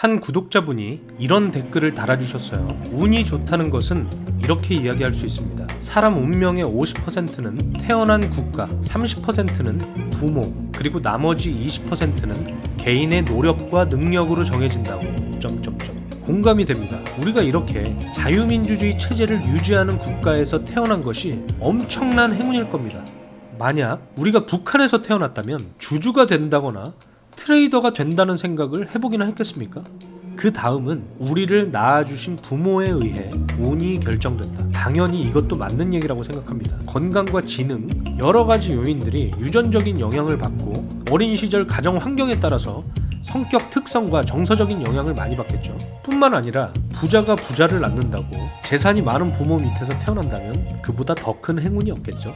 한 구독자분이 이런 댓글을 달아주셨어요. 운이 좋다는 것은 이렇게 이야기할 수 있습니다. 사람 운명의 50%는 태어난 국가, 30%는 부모, 그리고 나머지 20%는 개인의 노력과 능력으로 정해진다고. 공감이 됩니다. 우리가 이렇게 자유민주주의 체제를 유지하는 국가에서 태어난 것이 엄청난 행운일 겁니다. 만약 우리가 북한에서 태어났다면 주주가 된다거나 트레이더가 된다는 생각을 해보기나 했겠습니까? 그 다음은 우리를 낳아주신 부모에 의해 운이 결정된다. 당연히 이것도 맞는 얘기라고 생각합니다. 건강과 지능, 여러 가지 요인들이 유전적인 영향을 받고 어린 시절 가정 환경에 따라서 성격 특성과 정서적인 영향을 많이 받겠죠. 뿐만 아니라 부자가 부자를 낳는다고 재산이 많은 부모 밑에서 태어난다면 그보다 더 큰 행운이 없겠죠.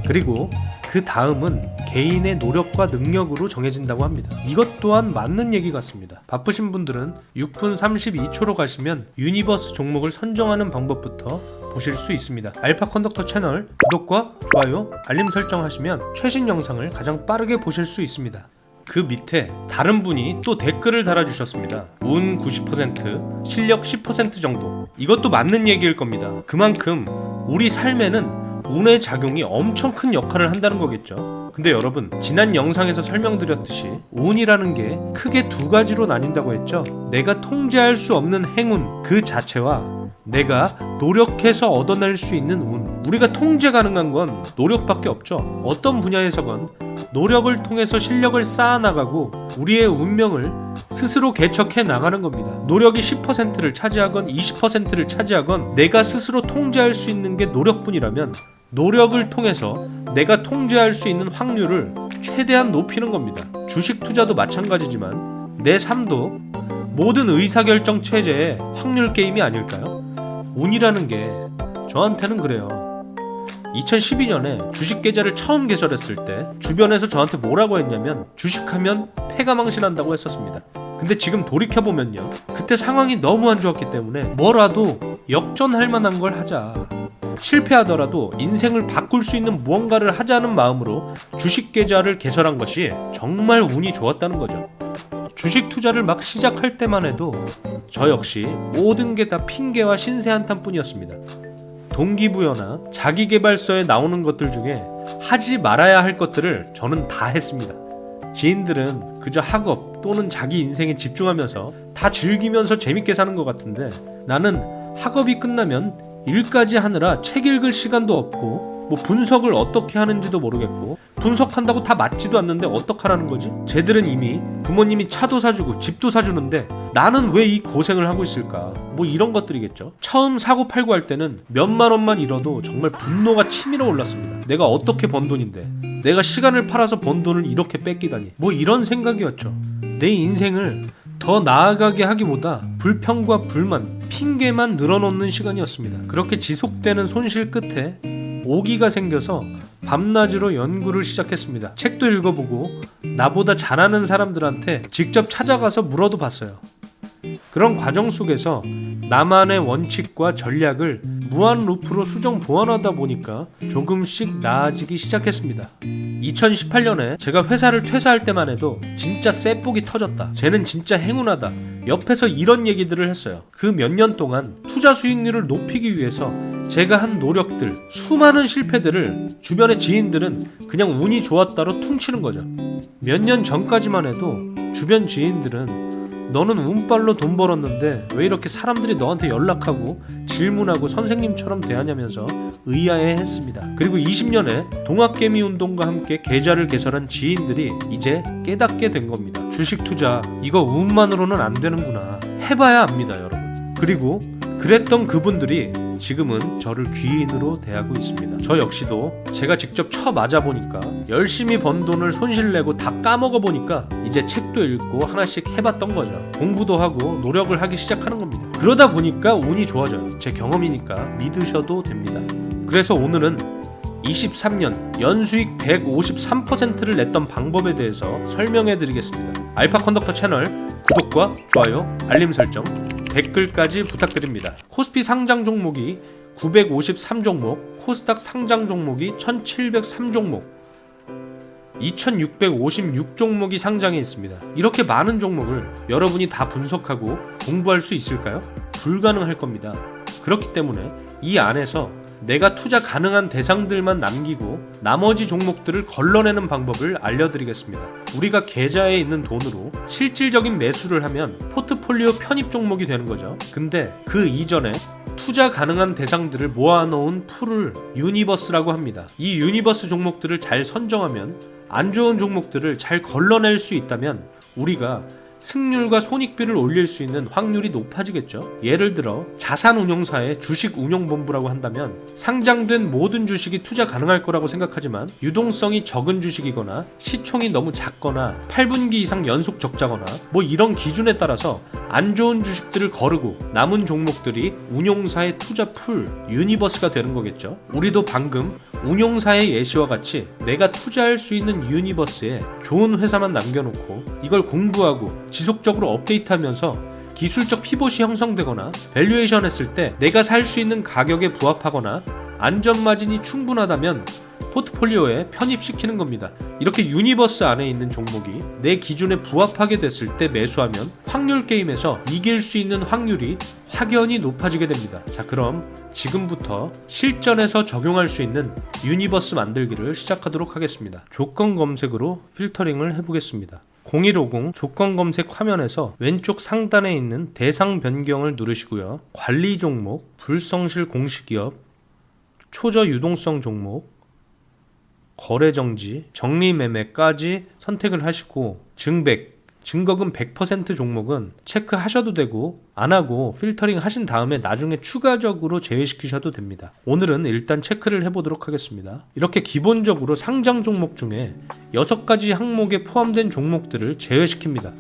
그리고 그 다음은 개인의 노력과 능력으로 정해진다고 합니다. 이것 또한 맞는 얘기 같습니다. 바쁘신 분들은 6분 32초로 가시면 유니버스 종목을 선정하는 방법부터 보실 수 있습니다. 알파 컨덕터 채널 구독과 좋아요, 알림 설정하시면 최신 영상을 가장 빠르게 보실 수 있습니다. 그 밑에 다른 분이 또 댓글을 달아주셨습니다. 운 90%, 실력 10% 정도. 이것도 맞는 얘기일 겁니다. 그만큼 우리 삶에는 운의 작용이 엄청 큰 역할을 한다는 거겠죠. 근데 여러분, 지난 영상에서 설명드렸듯이 운이라는 게 크게 두 가지로 나뉜다고 했죠. 내가 통제할 수 없는 행운 그 자체와 내가 노력해서 얻어낼 수 있는 운. 우리가 통제 가능한 건 노력밖에 없죠. 어떤 분야에서건 노력을 통해서 실력을 쌓아나가고 우리의 운명을 스스로 개척해 나가는 겁니다. 노력이 10%를 차지하건 20%를 차지하건 내가 스스로 통제할 수 있는 게 노력뿐이라면 노력을 통해서 내가 통제할 수 있는 확률을 최대한 높이는 겁니다. 주식 투자도 마찬가지지만 내 삶도 모든 의사결정 체제의 확률 게임이 아닐까요? 운이라는 게 저한테는 그래요. 2012년에 주식 계좌를 처음 개설했을 때 주변에서 저한테 뭐라고 했냐면 주식하면 패가망신한다고 했었습니다. 근데 지금 돌이켜보면요, 그때 상황이 너무 안 좋았기 때문에 뭐라도 역전할 만한 걸 하자, 실패하더라도 인생을 바꿀 수 있는 무언가를 하자는 마음으로 주식 계좌를 개설한 것이 정말 운이 좋았다는 거죠. 주식 투자를 막 시작할 때만 해도 저 역시 모든 게 다 핑계와 신세 한탄뿐이었습니다. 동기부여나 자기계발서에 나오는 것들 중에 하지 말아야 할 것들을 저는 다 했습니다. 지인들은 그저 학업 또는 자기 인생에 집중하면서 다 즐기면서 재밌게 사는 것 같은데 나는 학업이 끝나면 일까지 하느라 책 읽을 시간도 없고 뭐 분석을 어떻게 하는지도 모르겠고 분석한다고 다 맞지도 않는데 어떡하라는 거지? 쟤들은 이미 부모님이 차도 사주고 집도 사주는데 나는 왜 이 고생을 하고 있을까? 뭐 이런 것들이겠죠. 처음 사고 팔고 할 때는 몇만 원만 잃어도 정말 분노가 치밀어 올랐습니다. 내가 어떻게 번 돈인데 내가 시간을 팔아서 번 돈을 이렇게 뺏기다니, 뭐 이런 생각이었죠. 내 인생을 더 나아가게 하기보다 불평과 불만, 핑계만 늘어놓는 시간이었습니다. 그렇게 지속되는 손실 끝에 오기가 생겨서 밤낮으로 연구를 시작했습니다. 책도 읽어보고 나보다 잘하는 사람들한테 직접 찾아가서 물어도 봤어요. 그런 과정 속에서 나만의 원칙과 전략을 무한 루프로 수정 보완하다 보니까 조금씩 나아지기 시작했습니다. 2018년에 제가 회사를 퇴사할 때만 해도 진짜 쎄복이 터졌다, 쟤는 진짜 행운하다, 옆에서 이런 얘기들을 했어요. 그 몇 년 동안 투자 수익률을 높이기 위해서 제가 한 노력들, 수많은 실패들을 주변의 지인들은 그냥 운이 좋았다로 퉁치는 거죠. 몇 년 전까지만 해도 주변 지인들은 너는 운빨로 돈 벌었는데 왜 이렇게 사람들이 너한테 연락하고 질문하고 선생님처럼 대하냐면서 의아해했습니다. 그리고 20년에 동학개미 운동과 함께 계좌를 개설한 지인들이 이제 깨닫게 된 겁니다. 주식 투자 이거 운만으로는 안 되는구나, 해봐야 압니다 여러분. 그리고 그랬던 그분들이 지금은 저를 귀인으로 대하고 있습니다. 저 역시도 제가 직접 쳐맞아보니까 열심히 번 돈을 손실내고 다 까먹어보니까 이제 책도 읽고 하나씩 해봤던 거죠. 공부도 하고 노력을 하기 시작하는 겁니다. 그러다 보니까 운이 좋아져요. 제 경험이니까 믿으셔도 됩니다. 그래서 오늘은 23년 연수익 153%를 냈던 방법에 대해서 설명해 드리겠습니다. 알파 컨덕터 채널 구독과 좋아요, 알림 설정, 댓글까지 부탁드립니다. 코스피 상장 종목이 953종목, 코스닥 상장 종목이 1703종목, 2656종목이 상장해 있습니다. 이렇게 많은 종목을 여러분이 다 분석하고 공부할 수 있을까요? 불가능할 겁니다. 그렇기 때문에 이 안에서 내가 투자 가능한 대상들만 남기고 나머지 종목들을 걸러내는 방법을 알려드리겠습니다. 우리가 계좌에 있는 돈으로 실질적인 매수를 하면 포트폴리오 편입 종목이 되는 거죠. 근데 그 이전에 투자 가능한 대상들을 모아놓은 풀을 유니버스라고 합니다. 이 유니버스 종목들을 잘 선정하면 안 좋은 종목들을 잘 걸러낼 수 있다면 우리가 승률과 손익비를 올릴 수 있는 확률이 높아지겠죠. 예를 들어 자산운용사의 주식운용본부라고 한다면 상장된 모든 주식이 투자 가능할 거라고 생각하지만 유동성이 적은 주식이거나 시총이 너무 작거나 8분기 이상 연속 적자거나 뭐 이런 기준에 따라서 안 좋은 주식들을 거르고 남은 종목들이 운용사의 투자 풀 유니버스가 되는 거겠죠. 우리도 방금 운용사의 예시와 같이 내가 투자할 수 있는 유니버스에 좋은 회사만 남겨놓고 이걸 공부하고 지속적으로 업데이트하면서 기술적 피봇이 형성되거나 밸류에이션 했을 때 내가 살 수 있는 가격에 부합하거나 안전마진이 충분하다면 포트폴리오에 편입시키는 겁니다. 이렇게 유니버스 안에 있는 종목이 내 기준에 부합하게 됐을 때 매수하면 확률 게임에서 이길 수 있는 확률이 확연히 높아지게 됩니다. 자, 그럼 지금부터 실전에서 적용할 수 있는 유니버스 만들기를 시작하도록 하겠습니다. 조건 검색으로 필터링을 해보겠습니다. 0150 조건 검색 화면에서 왼쪽 상단에 있는 대상 변경을 누르시고요. 관리 종목, 불성실 공시기업, 초저 유동성 종목, 거래 정지, 정리 매매까지 선택을 하시고 증거금 100% 종목은 체크하셔도 되고 안 하고 필터링 하신 다음에 나중에 추가적으로 제외시키셔도 됩니다. 오늘은 일단 체크를 해보도록 하겠습니다. 이렇게 기본적으로 상장 종목 중에 6가지 항목에 포함된 종목들을 제외시킵니다.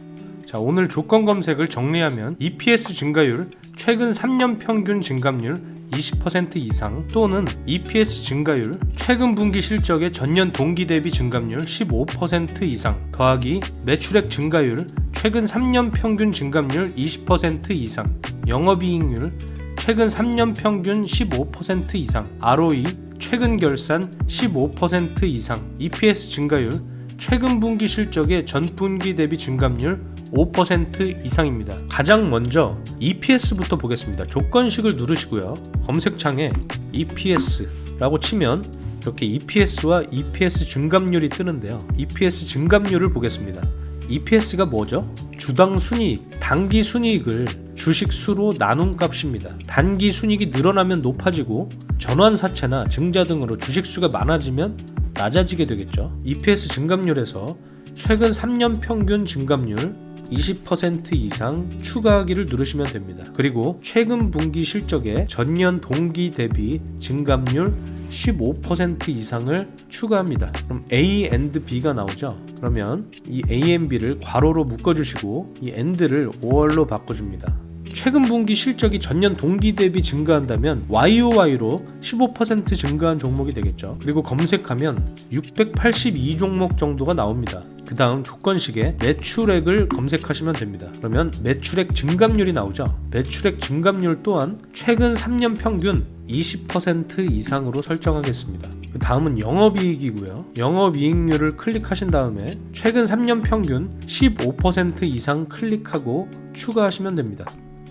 자, 오늘 조건 검색을 정리하면 EPS 증가율, 최근 3년 평균 증감률 20% 이상 또는 EPS 증가율, 최근 분기 실적의 전년 동기 대비 증감률 15% 이상 더하기 매출액 증가율, 최근 3년 평균 증감률 20% 이상, 영업이익률, 최근 3년 평균 15% 이상, ROE, 최근 결산 15% 이상, EPS 증가율, 최근 분기 실적의 전분기 대비 증감률 5% 이상입니다. 가장 먼저 EPS부터 보겠습니다. 조건식을 누르시고요. 검색창에 EPS라고 치면 이렇게 EPS와 EPS 증감률이 뜨는데요. EPS 증감률을 보겠습니다. EPS가 뭐죠? 주당 순이익, 단기 순이익을 주식 수로 나눈 값입니다. 단기 순이익이 늘어나면 높아지고 전환사채나 증자 등으로 주식 수가 많아지면 낮아지게 되겠죠. EPS 증감률에서 최근 3년 평균 증감률 20% 이상 추가하기를 누르시면 됩니다. 그리고 최근 분기 실적의 전년 동기 대비 증감률 15% 이상을 추가합니다. 그럼 A and B가 나오죠. 그러면 이 A and B를 괄호로 묶어주시고 이 and를 5월로 바꿔줍니다. 최근 분기 실적이 전년 동기 대비 증가한다면 YOY로 15% 증가한 종목이 되겠죠. 그리고 검색하면 682종목 정도가 나옵니다. 그 다음 조건식에 매출액을 검색하시면 됩니다. 그러면 매출액 증감률이 나오죠. 매출액 증감률 또한 최근 3년 평균 20% 이상으로 설정하겠습니다. 그 다음은 영업이익이고요. 영업이익률을 클릭하신 다음에 최근 3년 평균 15% 이상 클릭하고 추가하시면 됩니다.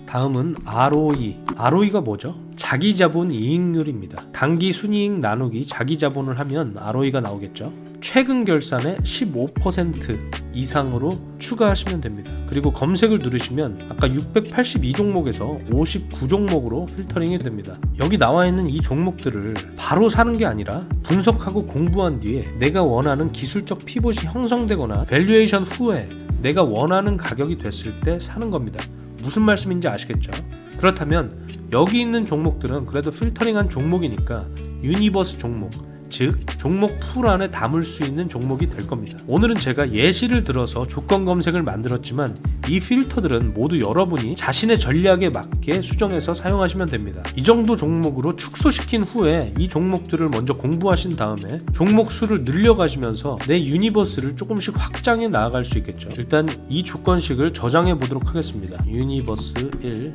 다음은 ROE. ROE가 뭐죠? 자기자본 이익률입니다. 단기 순이익 나누기 자기자본을 하면 ROE가 나오겠죠. 최근 결산의 15% 이상으로 추가하시면 됩니다. 그리고 검색을 누르시면 아까 682종목에서 59종목으로 필터링이 됩니다. 여기 나와 있는 이 종목들을 바로 사는 게 아니라 분석하고 공부한 뒤에 내가 원하는 기술적 피봇이 형성되거나 밸류에이션 후에 내가 원하는 가격이 됐을 때 사는 겁니다. 무슨 말씀인지 아시겠죠? 그렇다면 여기 있는 종목들은 그래도 필터링한 종목이니까 유니버스 종목, 즉 종목 풀 안에 담을 수 있는 종목이 될 겁니다. 오늘은 제가 예시를 들어서 조건 검색을 만들었지만 이 필터들은 모두 여러분이 자신의 전략에 맞게 수정해서 사용하시면 됩니다. 이 정도 종목으로 축소시킨 후에 이 종목들을 먼저 공부하신 다음에 종목 수를 늘려가시면서 내 유니버스를 조금씩 확장해 나아갈 수 있겠죠. 일단 이 조건식을 저장해 보도록 하겠습니다. 유니버스 1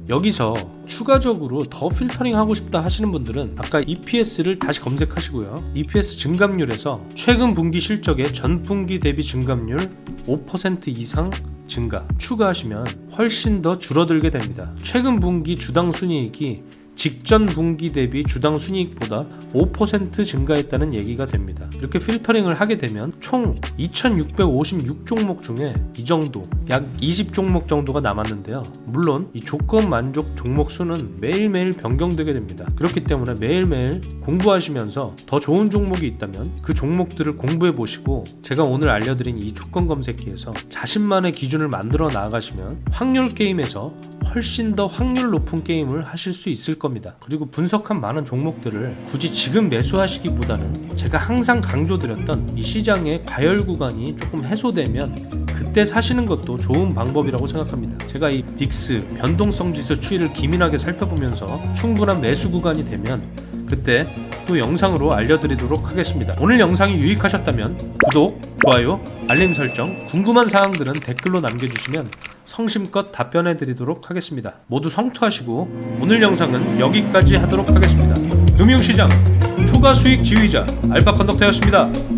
여기서 추가적으로 더 필터링 하고 싶다 하시는 분들은 아까 EPS를 다시 검색하시고요. EPS 증감률에서 최근 분기 실적의 전 분기 대비 증감률 5% 이상 증가 추가하시면 훨씬 더 줄어들게 됩니다. 최근 분기 주당 순이익이 직전 분기 대비 주당 순이익보다 5% 증가했다는 얘기가 됩니다. 이렇게 필터링을 하게 되면 총 2656종목 중에 이 정도, 약 20종목 정도가 남았는데요. 물론 이 조건 만족 종목 수는 매일매일 변경되게 됩니다. 그렇기 때문에 매일매일 공부하시면서 더 좋은 종목이 있다면 그 종목들을 공부해 보시고 제가 오늘 알려드린 이 조건 검색기에서 자신만의 기준을 만들어 나아가시면 확률 게임에서 훨씬 더 확률 높은 게임을 하실 수 있을 겁니다. 그리고 분석한 많은 종목들을 굳이 지금 매수하시기보다는 제가 항상 강조드렸던 이 시장의 과열 구간이 조금 해소되면 그때 사시는 것도 좋은 방법이라고 생각합니다. 제가 이 빅스 변동성 지수 추이를 기민하게 살펴보면서 충분한 매수 구간이 되면 그때 또 영상으로 알려드리도록 하겠습니다. 오늘 영상이 유익하셨다면 구독, 좋아요, 알림 설정, 궁금한 사항들은 댓글로 남겨주시면 성심껏 답변해드리도록 하겠습니다. 모두 성투하시고 오늘 영상은 여기까지 하도록 하겠습니다. 금융시장 초과 수익 지휘자 알파 컨덕터였습니다.